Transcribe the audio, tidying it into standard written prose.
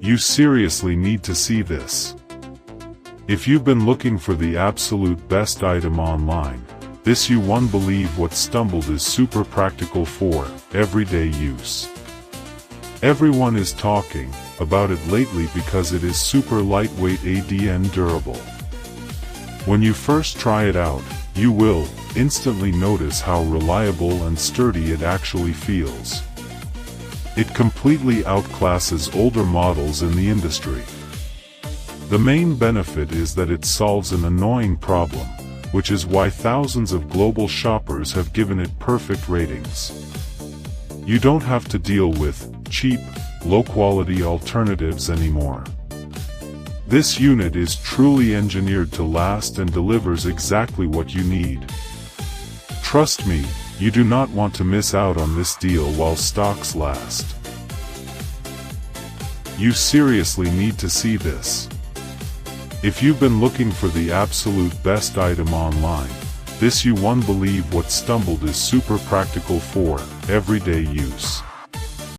You seriously need to see this. If you've been looking for the absolute best item online, this you won't believe what stumbled is super practical for everyday use. Everyone is talking about it lately because it is super lightweight and durable. When you first try it out, you will instantly notice how reliable and sturdy it actually feels. It completely outclasses older models in the industry. The main benefit is that it solves an annoying problem, which is why thousands of global shoppers have given it perfect ratings. You don't have to deal with cheap, low-quality alternatives anymore. This unit is truly engineered to last and delivers exactly what you need. Trust me, you do not want to miss out on this deal while stocks last. You seriously need to see this. If you've been looking for the absolute best item online, this you won't believe what stumbled is super practical for everyday use.